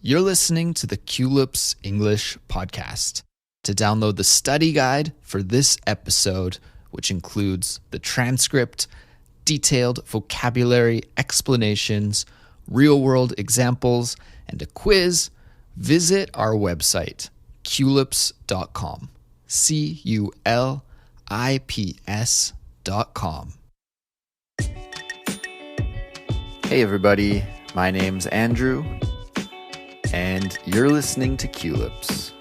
You're listening to the Culips English Podcast. To download the study guide for this episode, which includes the transcript, detailed vocabulary explanations, real-world examples, and a quiz, visit our website, culips.com. CULIPS.com. Hey everybody, my name's Andrew, and you're listening to Culips.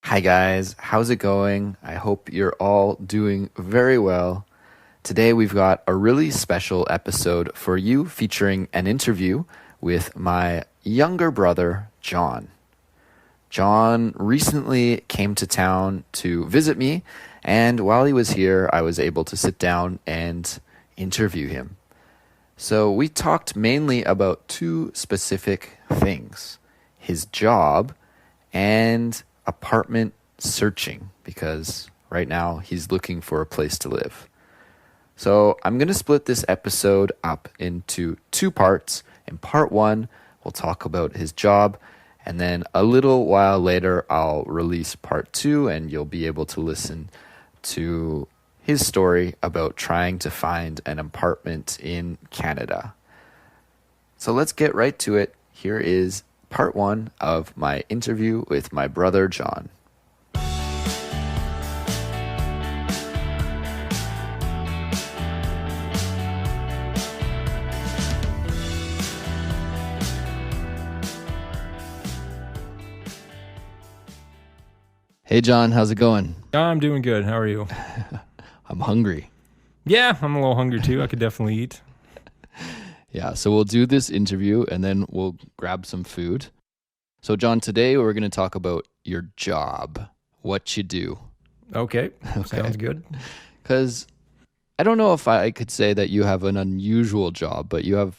Hi guys, how's it going? I hope you're all doing very well. Today we've got a really special episode for you featuring an interview with my younger brother, John. John recently came to town to visit me, and while he was here, I was able to sit down and interview him. So we talked mainly about two specific things: his job and apartment searching, because right now he's looking for a place to live. So I'm going to split this episode up into two parts. In part one, we'll talk about his job, and then a little while later, I'll release part two, and you'll be able to listen to his story about trying to find an apartment in Canada. So let's get right to it. Here is part one of my interview with my brother, John. Hey, John, how's it going? I'm doing good. How are you? I'm hungry. Yeah, I'm a little hungry too. I could definitely eat. Yeah, so we'll do this interview and then we'll grab some food. So, John, today we're going to talk about your job, what you do. Okay. Sounds good. Because I don't know if I could say that you have an unusual job, but you have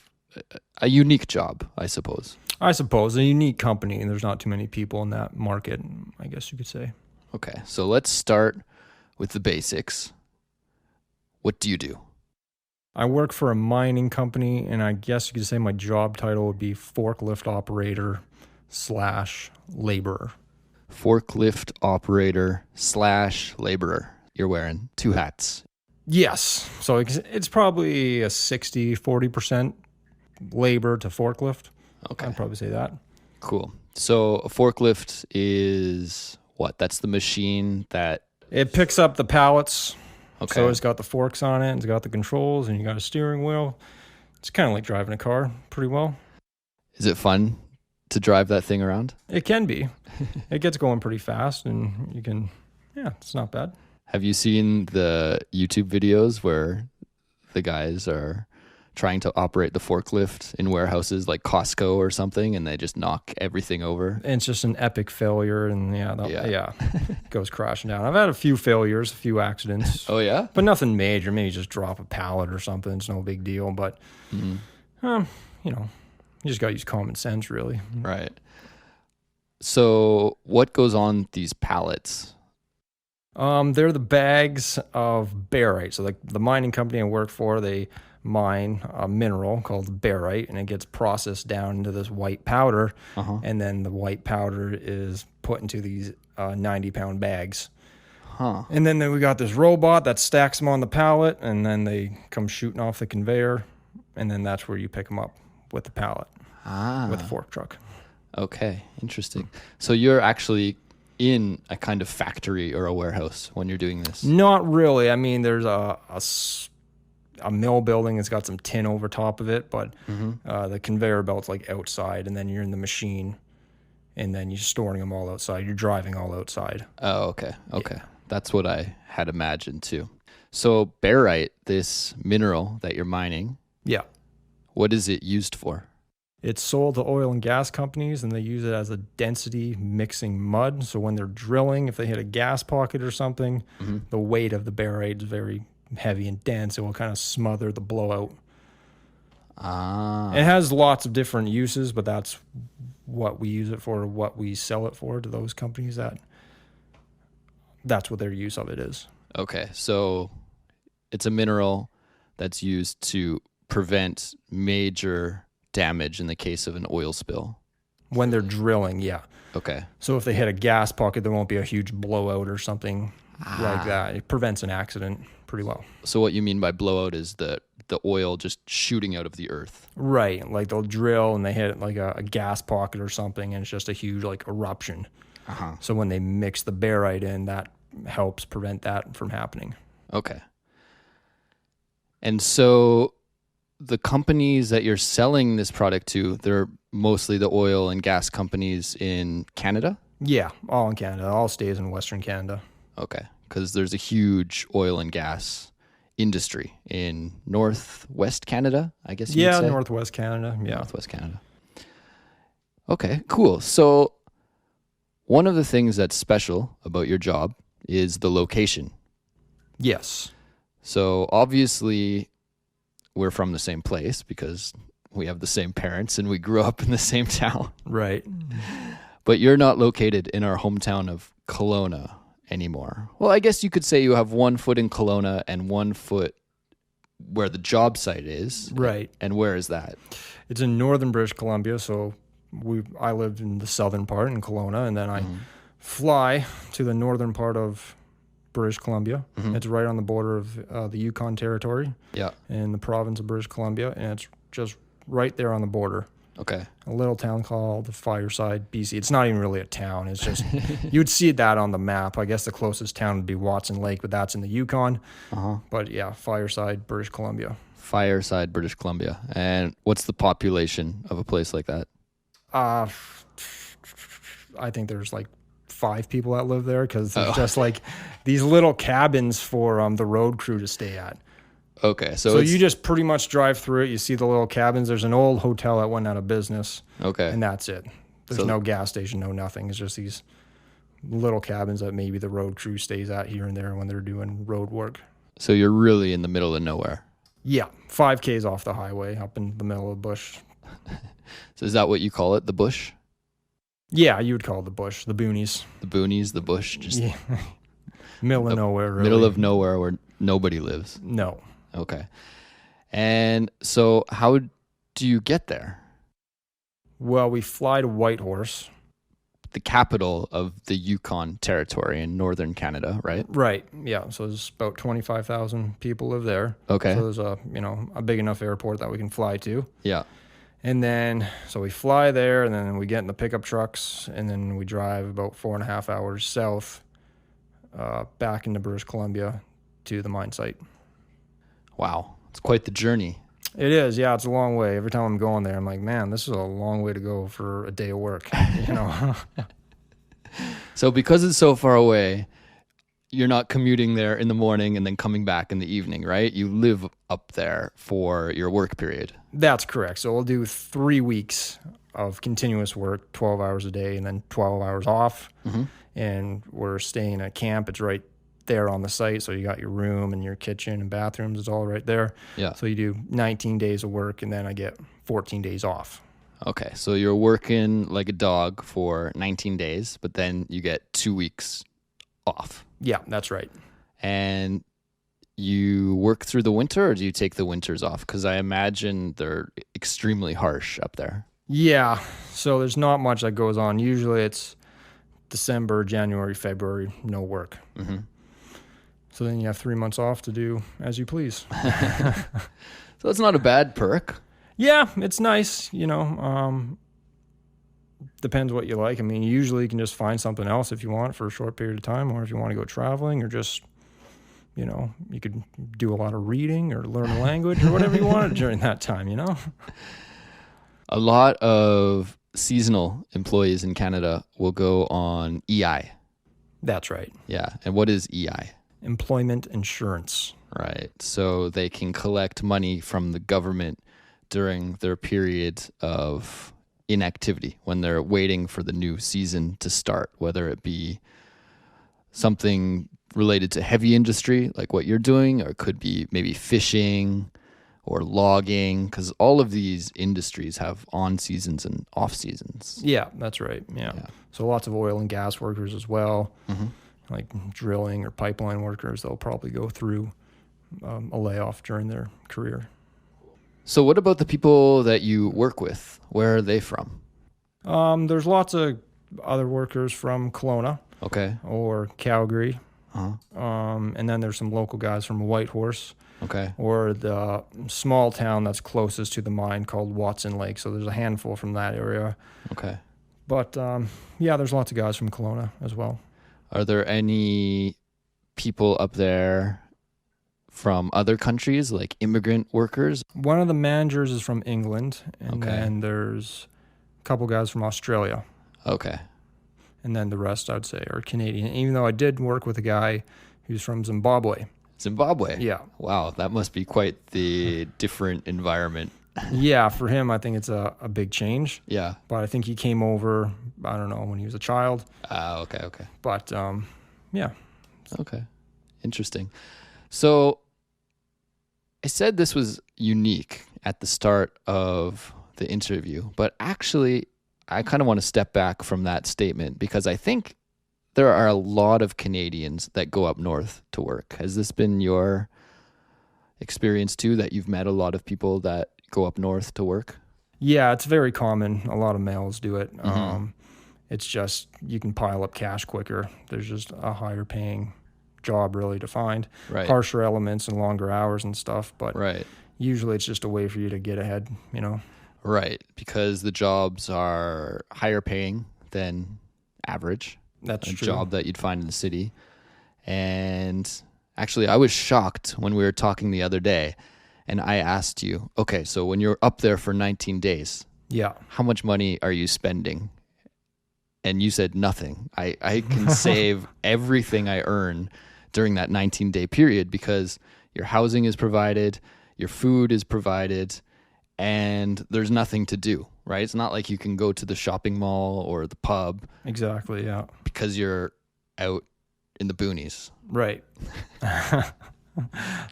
a unique job, I suppose. I suppose a unique company, and there's not too many people in that market, I guess you could say. Okay, so let's start with the basics. What do you do? I work for a mining company, and I guess you could say my job title would be forklift operator / laborer. Forklift operator / laborer. You're wearing two hats. Yes. So it's probably a 60-40% labor to forklift. Okay. I'd probably say that. Cool. So a forklift is what? That's the machine that... It picks up the pallets. Okay. So it's got the forks on it, and it's got the controls, and you got a steering wheel. It's kind of like driving a car pretty well. Is it fun to drive that thing around? It can be. It gets going pretty fast, and you can, it's not bad. Have you seen the YouTube videos where the guys are trying to operate the forklift in warehouses like Costco or something, and they just knock everything over? And it's just an epic failure, and it goes crashing down. I've had a few failures, a few accidents. Oh, yeah? But nothing major. Maybe just drop a pallet or something. It's no big deal, but, you just got to use common sense, really. Right. So what goes on these pallets? They're the bags of barite. So like the mining company I work for, they mine a mineral called barite, and it gets processed down into this white powder, and then the white powder is put into these 90-pound bags. And then we got this robot that stacks them on the pallet, and then they come shooting off the conveyor, and then that's where you pick them up with the pallet, with the fork truck. Okay, interesting. So you're actually in a kind of factory or a warehouse when you're doing this? Not really. I mean, there's a mill building that's got some tin over top of it, but the conveyor belt's like outside, and then you're in the machine, and then you're storing them all outside. You're driving all outside. Oh, okay. Yeah. That's what I had imagined too. So barite, this mineral that you're mining, what is it used for? It's sold to oil and gas companies, and they use it as a density mixing mud. So when they're drilling, if they hit a gas pocket or something, the weight of the barite is very heavy and dense. It will kind of smother the blowout. It has lots of different uses, but that's what we use it for, what we sell it for to those companies. That's what their use of it is. Okay, so it's a mineral that's used to prevent major damage in the case of an oil spill. When they're drilling, yeah. Okay. So if they hit a gas pocket, there won't be a huge blowout or something like that. It prevents an accident pretty well. So what you mean by blowout is the oil just shooting out of the earth. Right. Like they'll drill and they hit like a gas pocket or something, and it's just a huge like eruption. So when they mix the barite in, that helps prevent that from happening. Okay. And so the companies that you're selling this product to, they're mostly the oil and gas companies in Canada? Yeah, all in Canada. All stays in Western Canada. Okay, because there's a huge oil and gas industry in Northwest Canada, I guess you'd say? Northwest Canada. Yeah. Northwest Canada. Okay, cool. So one of the things that's special about your job is the location. Yes. So obviously we're from the same place because we have the same parents and we grew up in the same town. Right. But you're not located in our hometown of Kelowna anymore. Well, I guess you could say you have 1 foot in Kelowna and 1 foot where the job site is. Right. And where is that? It's in northern British Columbia, so I lived in the southern part in Kelowna, and then I fly to the northern part of British Columbia. It's right on the border of the Yukon Territory in the province of British Columbia, and it's just right there on the border. Okay. A little town called Fireside, BC. It's not even really a town. It's just, you would see that on the map. I guess the closest town would be Watson Lake, but that's in the Yukon. But yeah, Fireside, British Columbia. Fireside, British Columbia. And what's the population of a place like that? I think there's like 5 people that live there because there's just like these little cabins for the road crew to stay at. Okay, so you just pretty much drive through it. You see the little cabins. There's an old hotel that went out of business. Okay. And that's it. There's no gas station, no nothing. It's just these little cabins that maybe the road crew stays at here and there when they're doing road work. So you're really in the middle of nowhere. Yeah, 5 Ks off the highway, up in the middle of the bush. So is that what you call it, the bush? Yeah, you would call it the bush, the boonies. The boonies, the bush, just middle of nowhere. Really. Middle of nowhere where nobody lives. No. Okay. And so how do you get there? Well, we fly to Whitehorse. The capital of the Yukon Territory in northern Canada, right? Right, yeah. So there's about 25,000 people live there. Okay. So there's a big enough airport that we can fly to. Yeah. And then, so we fly there, and then we get in the pickup trucks, and then we drive about 4.5 hours south back into British Columbia to the mine site. Wow. It's quite the journey. It is, yeah. It's a long way. Every time I'm going there, I'm like, man, this is a long way to go for a day of work, you know? So because it's so far away, you're not commuting there in the morning and then coming back in the evening, right? You live up there for your work period. That's correct. So we'll do 3 weeks of continuous work, 12 hours a day, and then 12 hours off. And we're staying at camp. It's right there on the site. So you got your room and your kitchen and bathrooms. It's all right there. Yeah. So you do 19 days of work, and then I get 14 days off. Okay. So you're working like a dog for 19 days, but then you get 2 weeks off. Yeah, that's right. And you work through the winter, or do you take the winters off? Because I imagine they're extremely harsh up there. Yeah, so there's not much that goes on. Usually it's December, January, February, no work. So then you have 3 months off to do as you please. So it's not a bad perk. Yeah, it's nice, you know. Depends what you like. I mean, usually you can just find something else if you want for a short period of time, or if you want to go traveling, or just, you know, you could do a lot of reading or learn a language or whatever you wanted during that time, you know? A lot of seasonal employees in Canada will go on EI. That's right. Yeah. And what is EI? Employment insurance. Right. So they can collect money from the government during their period of inactivity when they're waiting for the new season to start, whether it be something related to heavy industry like what you're doing, or it could be maybe fishing or logging, because all of these industries have on seasons and off seasons. Yeah, that's right. Yeah. So lots of oil and gas workers as well, like drilling or pipeline workers, they'll probably go through a layoff during their career. So what about the people that you work with? Where are they from? There's lots of other workers from Kelowna Okay. or Calgary. Uh-huh. And then there's some local guys from Whitehorse. Okay. Or the small town that's closest to the mine called Watson Lake. So there's a handful from that area. Okay. But yeah, there's lots of guys from Kelowna as well. Are there any people up there from other countries, like immigrant workers? One of the managers is from England, and Okay. then there's a couple guys from Australia. Okay. And then the rest, I'd say, are Canadian, even though I did work with a guy who's from Zimbabwe. Zimbabwe? Yeah. Wow, that must be quite the different environment. Yeah, for him, I think it's a big change. Yeah. But I think he came over, I don't know, when he was a child. Okay. But, yeah. Okay. Interesting. So I said this was unique at the start of the interview, but actually I kind of want to step back from that statement because I think there are a lot of Canadians that go up north to work. Has this been your experience too, that you've met a lot of people that go up north to work? Yeah, it's very common. A lot of males do it. It's just you can pile up cash quicker. There's just a higher paying job really to find. Right. Harsher elements and longer hours and stuff. But Right. usually it's just a way for you to get ahead, you know? Right. Because the jobs are higher paying than average. That's a true. job that you'd find in the city. And actually, I was shocked when we were talking the other day and I asked you, okay, so when you're up there for 19 days, Yeah. how much money are you spending? And you said nothing. I can save everything I earn during that 19-day period because your housing is provided, your food is provided, and there's nothing to do, right? It's not like you can go to the shopping mall or the pub Exactly, yeah. because you're out in the boonies. Right.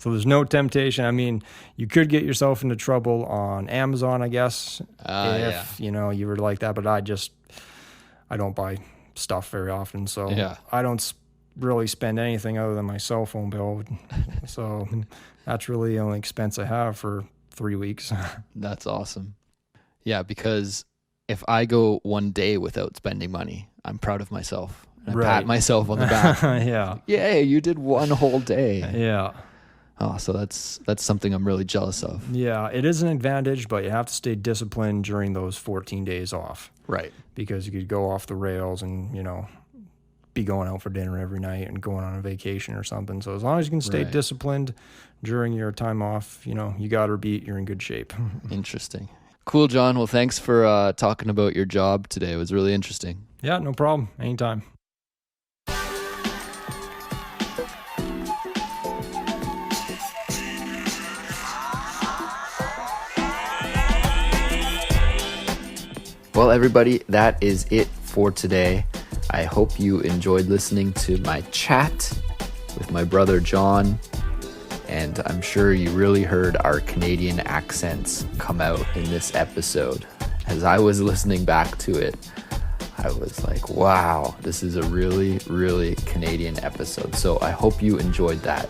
So there's no temptation. I mean, you could get yourself into trouble on Amazon, I guess, if, you know, you were like that. But I don't buy stuff very often. So Yeah. I don't really spend anything other than my cell phone bill. So that's really the only expense I have for 3 weeks. That's awesome. Yeah, because if I go one day without spending money, I'm proud of myself. And I pat myself on the back. Yeah. Yay, you did one whole day. Yeah. Oh, so that's something I'm really jealous of. Yeah, it is an advantage, but you have to stay disciplined during those 14 days off. Right. Because you could go off the rails and, you know, be going out for dinner every night and going on a vacation or something. So as long as you can stay Right. disciplined during your time off, you know, you got or beat, you're in good shape. Interesting. Cool, John. Well, thanks for talking about your job today. It was really interesting. Yeah, no problem. Anytime. Well, everybody, that is it for today. I hope you enjoyed listening to my chat with my brother John, and I'm sure you really heard our Canadian accents come out in this episode. As I was listening back to it, I was like, wow, this is a really, really Canadian episode. So I hope you enjoyed that.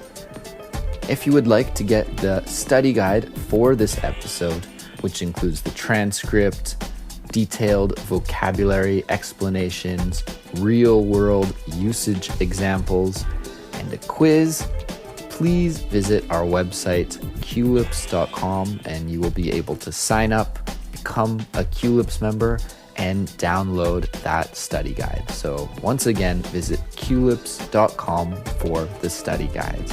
If you would like to get the study guide for this episode, which includes the transcript, detailed vocabulary explanations, real-world usage examples, and a quiz, please visit our website, qlips.com, and you will be able to sign up, become a QLips member, and download that study guide. So once again, visit qlips.com for the study guides.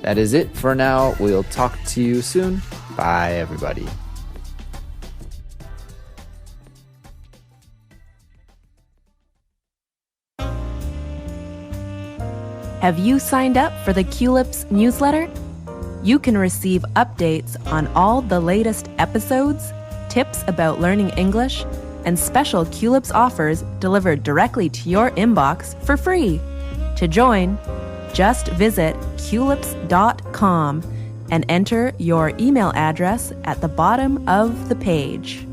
That is it for now. We'll talk to you soon. Bye, everybody. Have you signed up for the QLips newsletter? You can receive updates on all the latest episodes, tips about learning English, and special QLips offers delivered directly to your inbox for free. To join, just visit qlips.com and enter your email address at the bottom of the page.